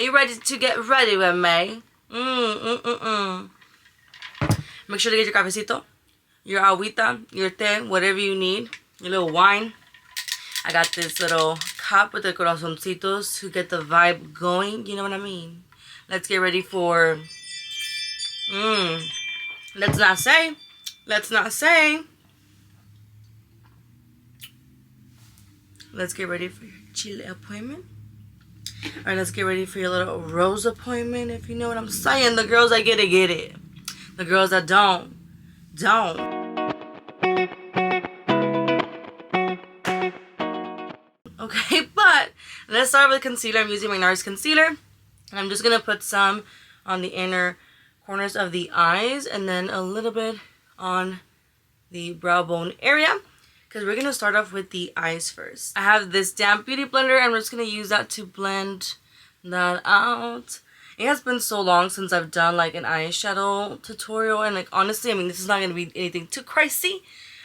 Are you ready to get ready with me? Make sure to get your cafecito, your agüita, your té, whatever you need. Your little wine. I got this little cup with the corazoncitos to get the vibe going. You know what I mean? Let's get ready for... Let's not say. Let's not say. Let's get ready for your Chile appointment. Alright, let's get ready for your little rose appointment, if you know what I'm saying. The girls that get it. The girls that don't. Okay, but let's start with concealer. I'm using my Nars concealer. And I'm just going to put some on the inner corners of the eyes and then a little bit on the brow bone area. Because we're going to start off with the eyes first. I have this damp beauty blender and I'm just going to use that to blend that out. It has been so long since I've done like an eyeshadow tutorial. And like honestly, I mean, this is not going to be anything too crazy.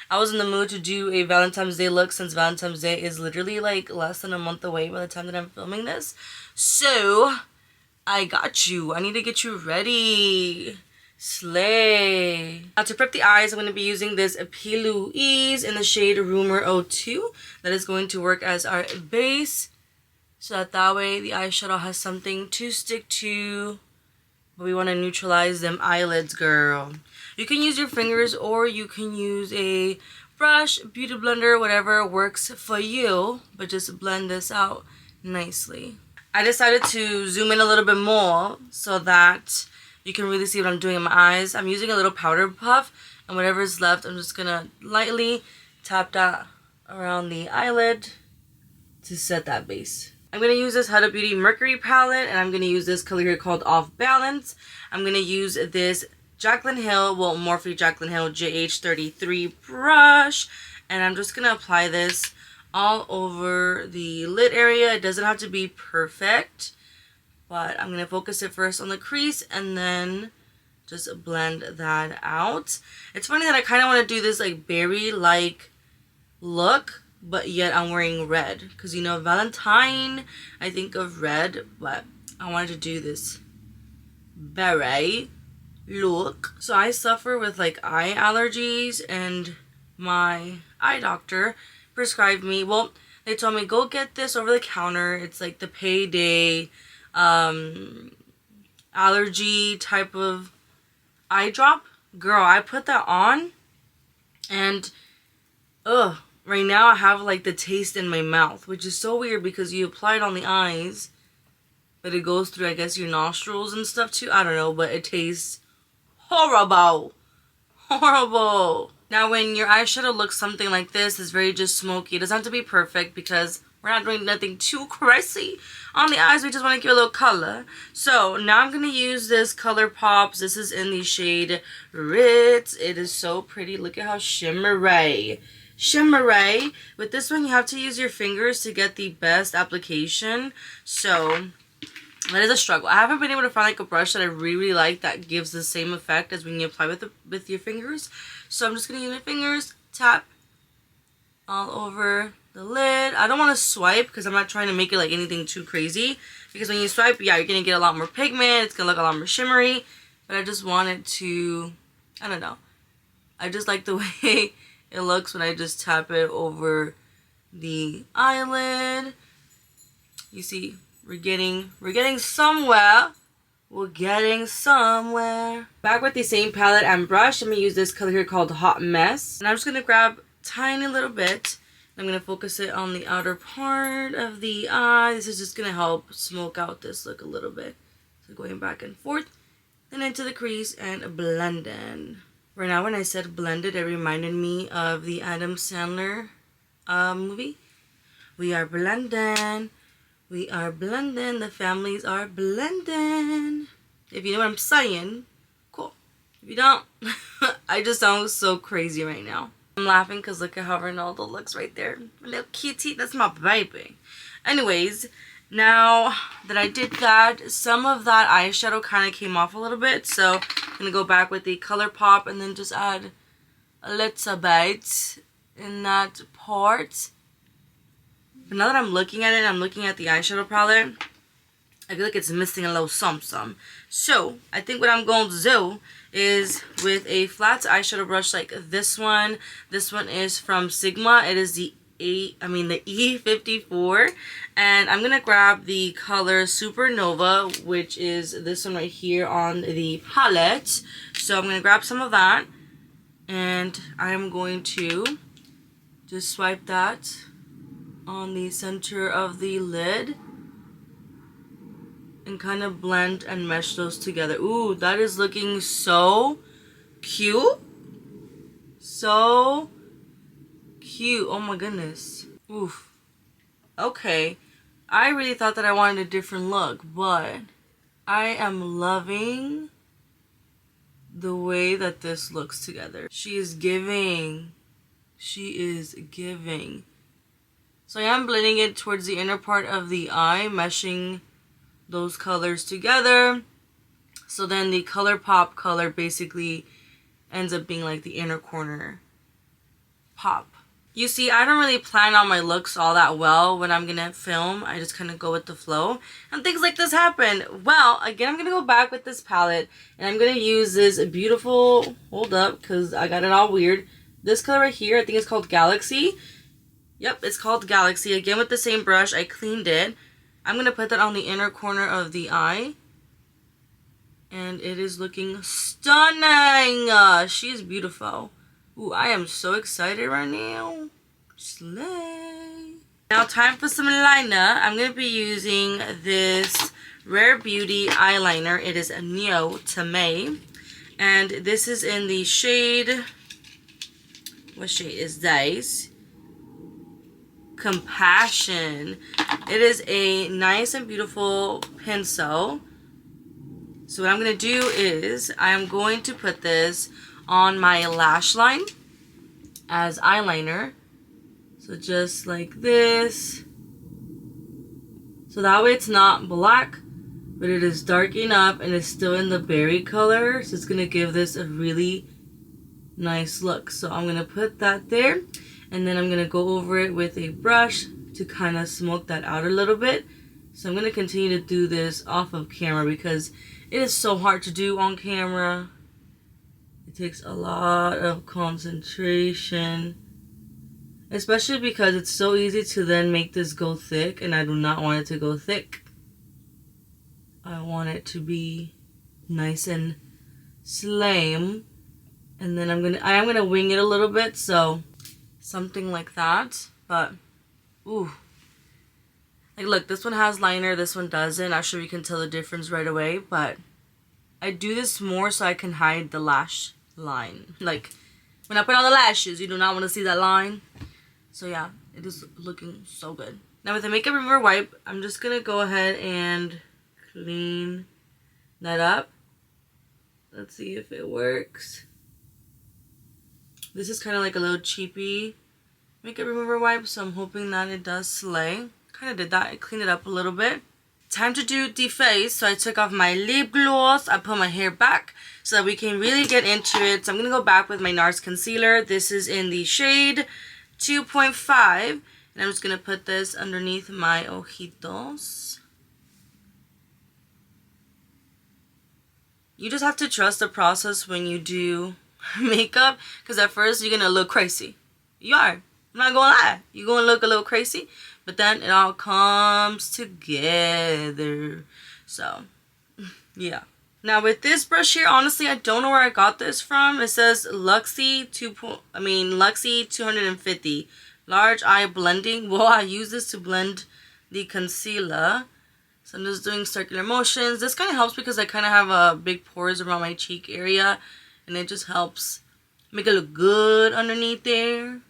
I was in the mood to do a Valentine's Day look since Valentine's Day is literally like less than a month away by the time that I'm filming this. So, I got you. I need to get you ready. Slay. Now to prep the eyes, I'm going to be using this P. Louise in the shade Rumor 02. That is going to work as our base. So that way the eyeshadow has something to stick to. But we want to neutralize them eyelids, girl. You can use your fingers or you can use a brush, beauty blender, whatever works for you. But just blend this out nicely. I decided to zoom in a little bit more so that you can really see what I'm doing in my eyes. I'm using a little powder puff, and whatever is left, I'm just going to lightly tap that around the eyelid to set that base. I'm going to use this Huda Beauty Mercury palette, and I'm going to use this color here called Off Balance. I'm going to use this Jaclyn Hill, well, Morphe Jaclyn Hill JH33 brush, and I'm just going to apply this all over the lid area. It doesn't have to be perfect. But I'm going to focus it first on the crease and then just blend that out. It's funny that I kind of want to do this like berry-like look, but yet I'm wearing red. Because, you know, Valentine, I think of red, but I wanted to do this beret look. So I suffer with like eye allergies, and my eye doctor prescribed me, well, they told me go get this over the counter. It's like the payday allergy type of eye drop. Girl, I put that on and right now I have like the taste in my mouth, which is so weird because you apply it on the eyes but it goes through, I guess, your nostrils and stuff too. I don't know, but it tastes horrible. Now when your eyeshadow looks something like this, it's very just smoky. It doesn't have to be perfect because we're not doing nothing too crazy on the eyes. We just want to give a little color. So now I'm going to use this Color Pops. This is in the shade Ritz. It is so pretty. Look at how shimmery. With this one, you have to use your fingers to get the best application. So that is a struggle. I haven't been able to find like a brush that I really like that gives the same effect as when you apply with your fingers. So I'm just going to use my fingers, tap all over the lid. I don't want to swipe because I'm not trying to make it like anything too crazy. Because when you swipe, yeah, you're going to get a lot more pigment. It's going to look a lot more shimmery. But I just want it to, I don't know. I just like the way it looks when I just tap it over the eyelid. You see, we're getting somewhere. We're getting somewhere. Back with the same palette and brush, I'm going to use this color here called Hot Mess. And I'm just going to grab a tiny little bit. I'm going to focus it on the outer part of the eye. This is just going to help smoke out this look a little bit. So going back and forth, then into the crease and blend in. Right now when I said blended, it reminded me of the Adam Sandler movie. We are blending. We are blending. The families are blending. If you know what I'm saying, cool. If you don't, I just sound so crazy right now. I'm laughing because look at how Ronaldo looks right there. A little kitty. That's my baby. Anyways, now that I did that, some of that eyeshadow kind of came off a little bit. So I'm going to go back with the Color Pop and then just add a little bit in that part. But now that I'm looking at it, I'm looking at the eyeshadow palette. I feel like it's missing a little some. So I think what I'm going to do is with a flat eyeshadow brush like this one. This one is from Sigma. It is the E54, and I'm gonna grab the color Supernova, which is this one right here on the palette. So I'm gonna grab some of that, and I'm going to just swipe that on the center of the lid and kind of blend and mesh those together. Ooh, that is looking so cute. So cute. Oh my goodness. Oof. Okay. I really thought that I wanted a different look, but I am loving the way that this looks together. She is giving. She is giving. So I am blending it towards the inner part of the eye, meshing those colors together. So then the ColourPop color basically ends up being like the inner corner pop. You see, I don't really plan on my looks all that well when I'm gonna film. I just kind of go with the flow. And things like this happen. Well, again, I'm gonna go back with this palette. And I'm gonna use this beautiful, hold up, because I got it all weird. This color right here, I think it's called Galaxy. Yep, it's called Galaxy. Again, with the same brush, I cleaned it. I'm gonna put that on the inner corner of the eye. And it is looking stunning. She is beautiful. Ooh, I am so excited right now. Slay. Now time for some liner. I'm going to be using this Rare Beauty eyeliner. It is a Neo Tame. And this is in the shade... What shade is this? Compassion. It is a nice and beautiful pencil. So what I'm going to do is I'm going to put this on my lash line as eyeliner. So just like this. So that way it's not black, but it is dark enough and it's still in the berry color. So it's going to give this a really nice look. So I'm going to put that there. And then I'm going to go over it with a brush to kind of smoke that out a little bit. So I'm going to continue to do this off of camera because it is so hard to do on camera. It takes a lot of concentration. Especially because it's so easy to then make this go thick. And I do not want it to go thick. I want it to be nice and slim. And then I am gonna wing it a little bit. So something like that. But, ooh. Like, look, this one has liner, this one doesn't. Not sure you can tell the difference right away, but I do this more so I can hide the lash line. Like, when I put on the lashes, you do not want to see that line. So, yeah, it is looking so good. Now, with the makeup remover wipe, I'm just going to go ahead and clean that up. Let's see if it works. This is kind of like a little cheapy makeup remover wipe, so I'm hoping that it does slay. Kind of did that. I cleaned it up a little bit. Time to do the face. So I took off my lip gloss. I put my hair back so that we can really get into it. So I'm going to go back with my Nars concealer. This is in the shade 2.5. And I'm just going to put this underneath my ojitos. You just have to trust the process when you do makeup. Because at first you're going to look crazy. You are. I'm not going to lie. You're going to look a little crazy. But then it all comes together. So, yeah. Now with this brush here, honestly, I don't know where I got this from. It says Luxie 250 large eye blending. Well, I use this to blend the concealer. So I'm just doing circular motions. This kind of helps because I kind of have big pores around my cheek area, and it just helps make it look good underneath there.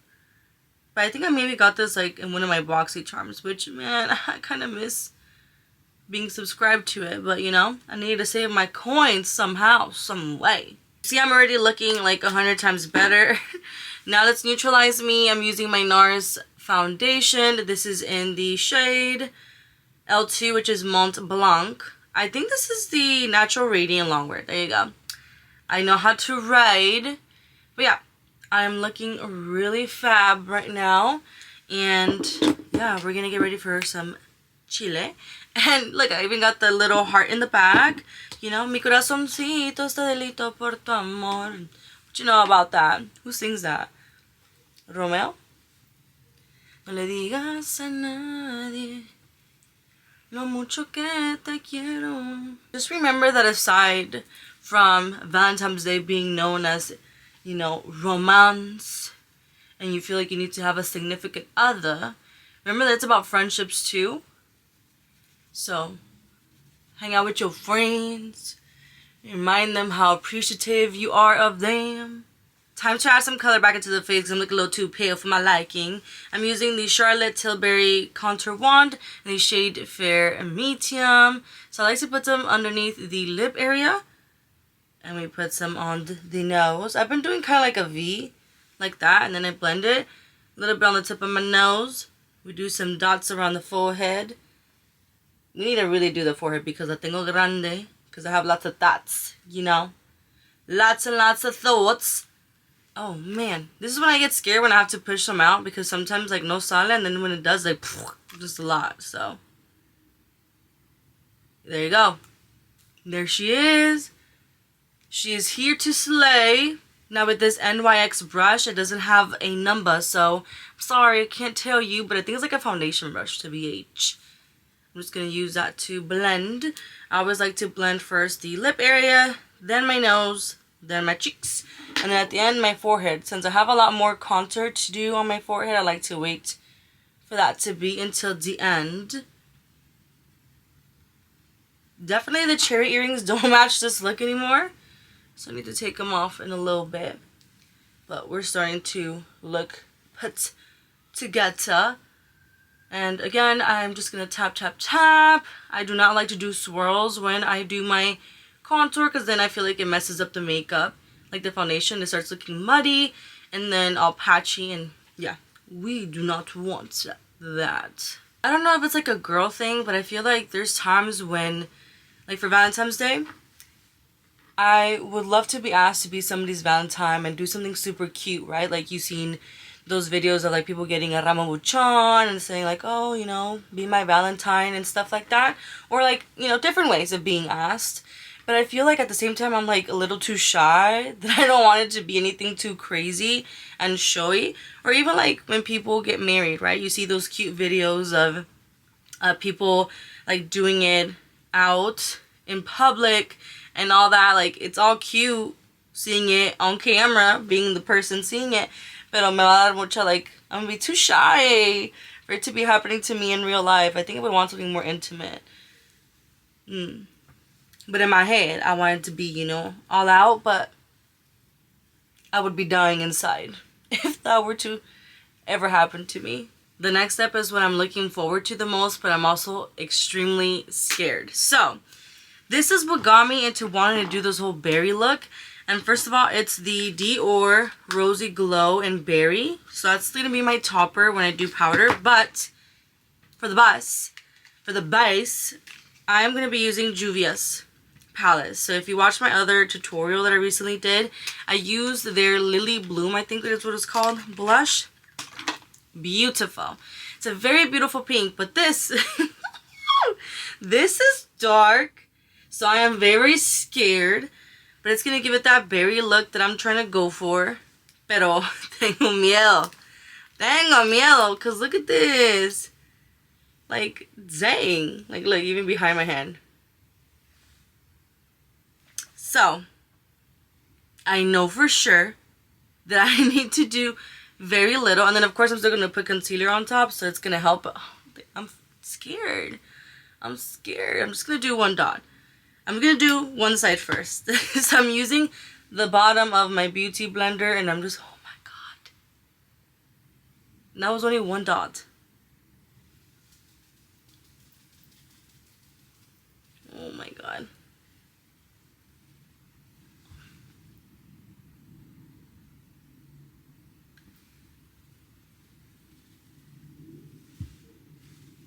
But I think I maybe got this like in one of my Boxy Charms, which, man, I kind of miss being subscribed to it. But, you know, I needed to save my coins somehow, some way. See, I'm already looking like 100 times better. Now let's neutralize me. I'm using my Nars foundation. This is in the shade L2, which is Mont Blanc. I think this is the Natural Radiant Longwear. There you go. I know how to ride. But yeah. I'm looking really fab right now, and yeah, we're gonna get ready for some chile, And look, I even got the little heart in the back. You know, mi corazoncito está delito por tu amor. What you know about that? Who sings that? Romeo? No le digas a nadie lo mucho que te quiero. Just remember that aside from Valentine's Day being known as, you know, romance, and you feel like you need to have a significant other, remember that it's about friendships too. So, hang out with your friends. Remind them how appreciative you are of them. Time to add some color back into the face because I'm looking a little too pale for my liking. I'm using the Charlotte Tilbury Contour Wand in the shade Fair Medium. So I like to put them underneath the lip area. And we put some on the nose. I've been doing kind of like a V, like that. And then I blend it a little bit on the tip of my nose. We do some dots around the forehead. We need to really do the forehead because I tengo grande. Because I have lots of thoughts, you know. Lots and lots of thoughts. Oh, man. This is when I get scared when I have to push them out. Because sometimes, like, no sale. And then when it does, like, just a lot. So, there you go. There she is. She is here to slay. Now, with this NYX brush, it doesn't have a number. So, I'm sorry, I can't tell you. But I think it's like a foundation brush to BH. I'm just going to use that to blend. I always like to blend first the lip area, then my nose, then my cheeks, and then at the end my forehead. Since I have a lot more contour to do on my forehead, I like to wait for that to be until the end. Definitely the cherry earrings don't match this look anymore, so I need to take them off in a little bit. But we're starting to look put together. And again, I'm just going to tap, tap, tap. I do not like to do swirls when I do my contour because then I feel like it messes up the makeup. Like the foundation, it starts looking muddy and then all patchy. And yeah, we do not want that. I don't know if it's like a girl thing, but I feel like there's times when, like for Valentine's Day, I would love to be asked to be somebody's Valentine and do something super cute, right? Like you've seen those videos of like people getting a ramo buchon and saying like, oh, you know, be my Valentine and stuff like that. Or like, you know, different ways of being asked. But I feel like at the same time I'm like a little too shy that I don't want it to be anything too crazy and showy. Or even like when people get married, right? You see those cute videos of people like doing it out in public and all that. Like it's all cute seeing it on camera, being the person seeing it. Pero me va a dar mucha, like, I'm going to be too shy for it to be happening to me in real life. I think I would want something more intimate. But in my head, I want it to be, you know, all out. But I would be dying inside if that were to ever happen to me. The next step is what I'm looking forward to the most, but I'm also extremely scared. So, this is what got me into wanting to do this whole berry look. And first of all, it's the Dior Rosy Glow in Berry. So that's going to be my topper when I do powder. But for the base, I'm going to be using Juvias palette. So if you watch my other tutorial that I recently did, I used their Lily Bloom, I think that's what it's called, blush. Beautiful. It's a very beautiful pink. But this, this is dark. So I am very scared. But it's going to give it that berry look that I'm trying to go for. Pero tengo miedo. Tengo miedo. Because look at this. Like, dang. Like, look, even behind my hand. So, I know for sure that I need to do very little. And then, of course, I'm still going to put concealer on top. So, it's going to help. Oh, I'm scared. I'm scared. I'm just going to do one dot. I'm going to do one side first. So I'm using the bottom of my beauty blender and I'm just, oh my god. That was only one dot. Oh my god.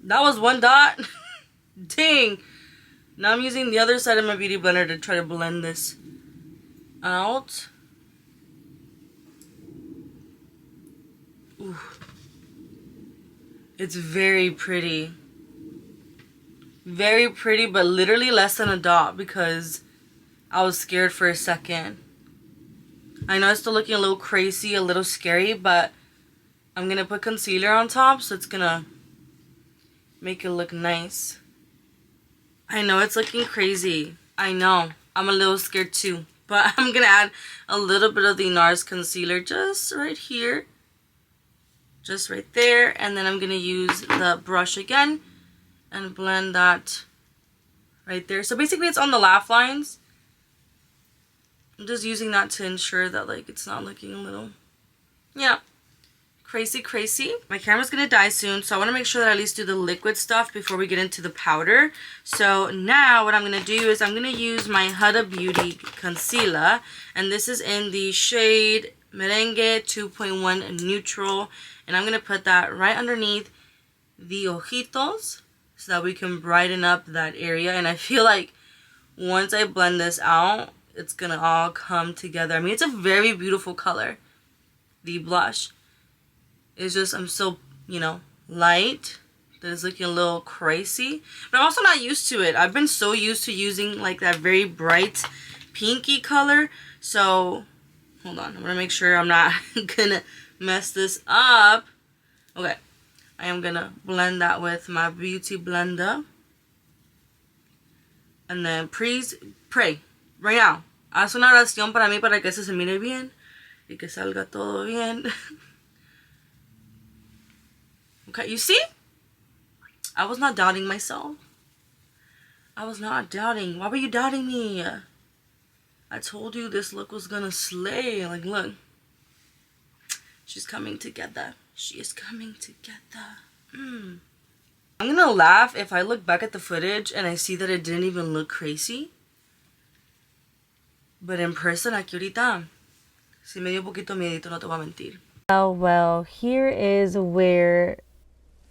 That was one dot. Dang. Now I'm using the other side of my beauty blender to try to blend this out. Ooh. It's very pretty. Very pretty, but literally less than a dot because I was scared for a second. I know it's still looking a little crazy, a little scary, but I'm going to put concealer on top, so it's going to make it look nice. I know it's looking crazy. I know. I'm a little scared too. But I'm going to add a little bit of the Nars concealer just right here. Just right there. And then I'm going to use the brush again and blend that right there. So basically it's on the laugh lines. I'm just using that to ensure that like it's not looking a little, yeah, crazy. My camera's gonna die soon, so I want to make sure that I at least do the liquid stuff before we get into the powder. So now what I'm gonna do is I'm gonna use my Huda Beauty concealer, and this is in the shade Merengue 2.1 Neutral, and I'm gonna put that right underneath the ojitos so that we can brighten up that area. And I feel like once I blend this out, it's gonna all come together. I mean, it's a very beautiful color. The blush is just, I'm so, you know, light that it's looking a little crazy. But I'm also not used to it. I've been so used to using like that very bright pinky color. So, hold on. I'm gonna make sure I'm not gonna mess this up. Okay. I am gonna blend that with my beauty blender. And then please pray right now. Haz una oración para mí para que eso se mire bien y que salga todo bien. Okay, you see? I was not doubting myself. I was not doubting. Why were you doubting me? I told you this look was gonna slay. Like, look. She's coming together. She is coming together. I'm gonna laugh if I look back at the footage and I see that it didn't even look crazy. But in person, aquí ahorita, sí me dio un poquito miedito, no te voy a mentir. Well, here is where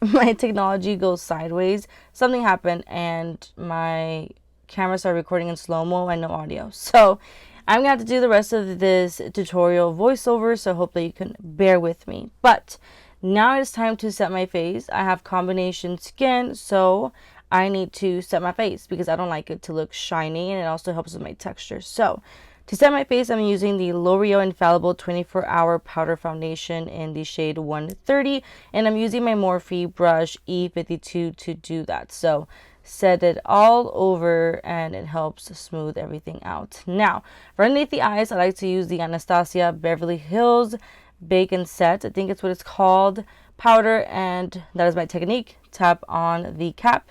my technology goes sideways. Something happened and my camera started recording in slow-mo and no audio. So I'm gonna have to do the rest of this tutorial voiceover, so I hope that you can bear with me. But now it's time to set my face. I have combination skin, so I need to set my face because I don't like it to look shiny, and it also helps with my texture. So to set my face, I'm using the Loreal Infallible 24-Hour Powder Foundation in the shade 130, and I'm using my Morphe brush E52 to do that. So set it all over and it helps smooth everything out. Now, for underneath the eyes, I like to use the Anastasia Beverly Hills Bake and Set, I think it's what it's called, powder, and that is my technique. Tap on the cap,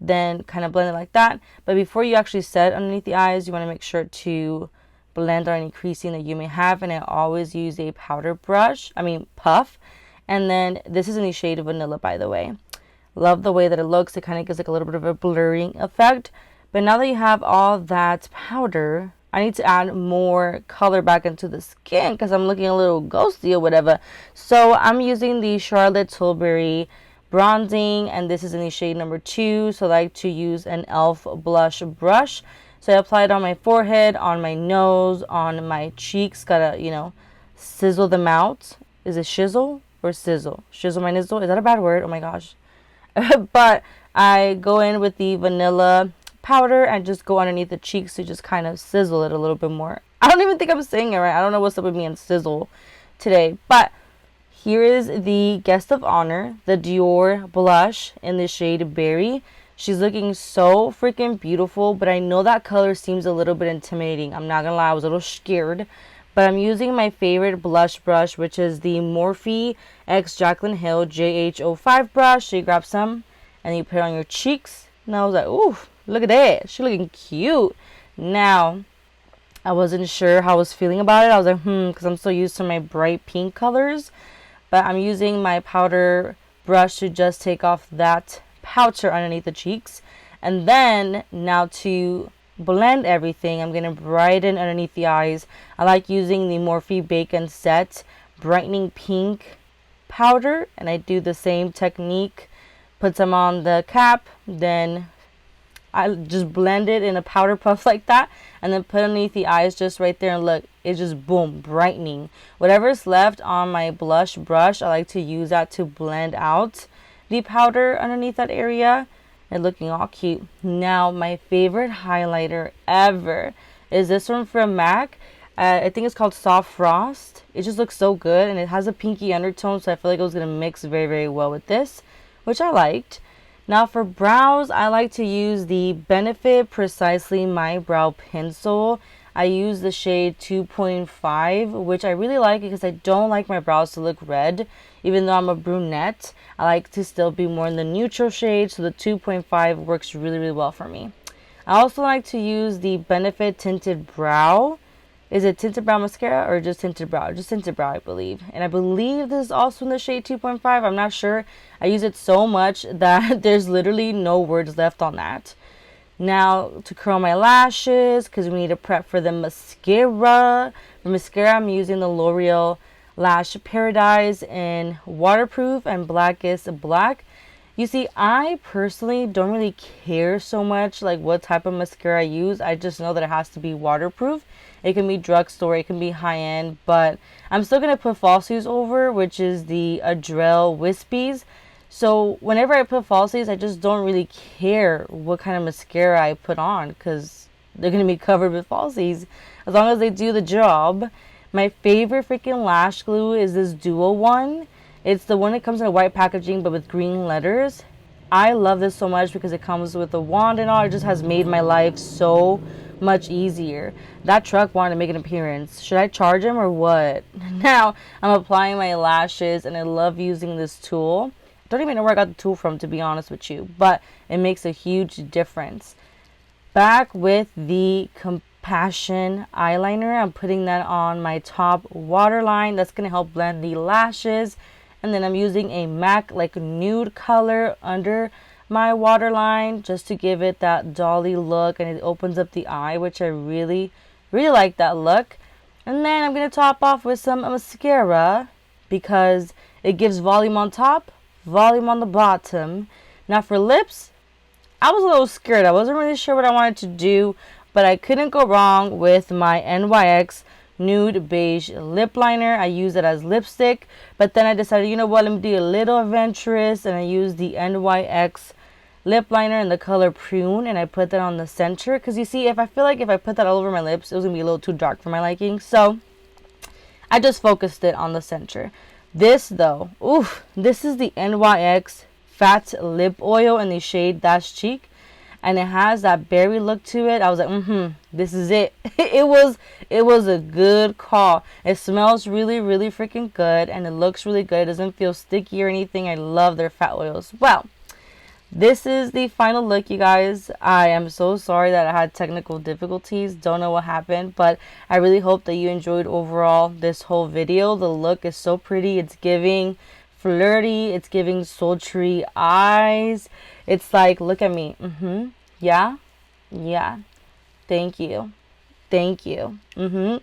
then kind of blend it like that. But before you actually set underneath the eyes, you want to make sure to blend out any creasing that you may have, and I always use a powder brush, puff. And then this is in the shade Vanilla, by the way. Love the way that it looks. It kind of gives like a little bit of a blurring effect. But now that you have all that powder, I need to add more color back into the skin because I'm looking a little ghosty or whatever. So I'm using the Charlotte Tilbury bronzing, and this is in the shade number 2. So I like to use an e.l.f. blush brush. So I apply it on my forehead, on my nose, on my cheeks. Gotta, sizzle them out. Is it shizzle or sizzle? Shizzle my nizzle? Is that a bad word? Oh my gosh. But I go in with the vanilla powder and just go underneath the cheeks to just kind of sizzle it a little bit more. I don't even think I'm saying it right. I don't know what's up with me and sizzle today. But here is the guest of honor, the Dior blush in the shade Berry. She's looking so freaking beautiful, but I know that color seems a little bit intimidating. I'm not gonna lie, I was a little scared. But I'm using my favorite blush brush, which is the Morphe X Jaclyn Hill JH05 brush. So you grab some and you put it on your cheeks. And I was like, ooh, look at that. She's looking cute. Now, I wasn't sure how I was feeling about it. I was like, because I'm so used to my bright pink colors. But I'm using my powder brush to just take off that powder underneath the cheeks. And then, now to blend everything, I'm going to brighten underneath the eyes. I like using the Morphe Bake and Set brightening pink powder, and I do the same technique. Put some on the cap, then I just blend it in a powder puff like that, and then put underneath the eyes just right there, and look, it's just boom, brightening. Whatever's left on my blush brush, I like to use that to blend out the powder underneath that area. and looking all cute. Now, my favorite highlighter ever is this one from MAC. I think it's called Soft Frost. It just looks so good, and it has a pinky undertone, so I feel like it was going to mix very, very well with this, which I liked. Now for brows, I like to use the Benefit Precisely My Brow Pencil. I use the shade 2.5, which I really like because I don't like my brows to look red. Even though I'm a brunette, I like to still be more in the neutral shade, so the 2.5 works really, really well for me. I also like to use the Benefit Tinted Brow. Is it Tinted Brow Mascara or just Tinted Brow? Just Tinted Brow, I believe. And I believe this is also in the shade 2.5. I'm not sure. I use it so much that there's literally no words left on that. Now, to curl my lashes, because we need to prep for the mascara. For mascara, I'm using the Loreal Lash Paradise in Waterproof and Blackest Black. You see, I personally don't really care so much like what type of mascara I use. I just know that it has to be waterproof. It can be drugstore, it can be high-end, but I'm still going to put falsies over, which is the Adrel Wispies. So whenever I put falsies, I just don't really care what kind of mascara I put on because they're going to be covered with falsies as long as they do the job. My favorite freaking lash glue is this Duo one. It's the one that comes in a white packaging but with green letters. I love this so much because it comes with a wand and all. It just has made my life so much easier. That truck wanted to make an appearance. Should I charge him or what? Now I'm applying my lashes and I love using this tool. Don't even know where I got the tool from, to be honest with you, but it makes a huge difference. Back with the Compassion eyeliner, I'm putting that on my top waterline. That's going to help blend the lashes. And then I'm using a MAC like nude color under my waterline just to give it that dolly look, and it opens up the eye, which I really, really like that look. And then I'm going to top off with some mascara because it gives volume on top, volume on the bottom. Now for lips, I was a little scared. I wasn't really sure what I wanted to do, but I couldn't go wrong with my NYX Nude Beige Lip Liner. I use it as lipstick, but then I decided, you know what, let me do a little adventurous, and I used the NYX Lip Liner in the color Prune, and I put that on the center because you see, if I feel like if I put that all over my lips, it was going to be a little too dark for my liking, so I just focused it on the center. This though, oof, this is the NYX Fat Lip Oil in the shade Dash Cheek, and it has that berry look to it. I was like, this is it. it was a good call. It smells really, really freaking good, and it looks really good. It doesn't feel sticky or anything. I love their fat oils. Well, this is the final look, you guys. I am so sorry that I had technical difficulties. Don't know what happened, but I really hope that you enjoyed overall this whole video. The look is so pretty. It's giving flirty. It's giving sultry eyes. It's like, look at me. Yeah. Thank you. I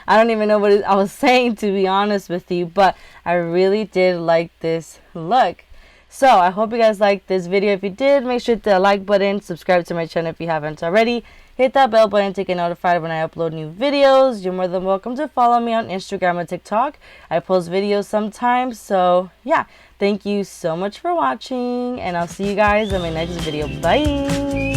don't even know what I was saying, to be honest with you, but I really did like this look. So I hope you guys liked this video. If you did, make sure to hit the like button, subscribe to my channel if you haven't already, hit that bell button to get notified when I upload new videos. You're more than welcome to follow me on Instagram and TikTok. I post videos sometimes, so yeah, thank you so much for watching, and I'll see you guys in my next video. Bye.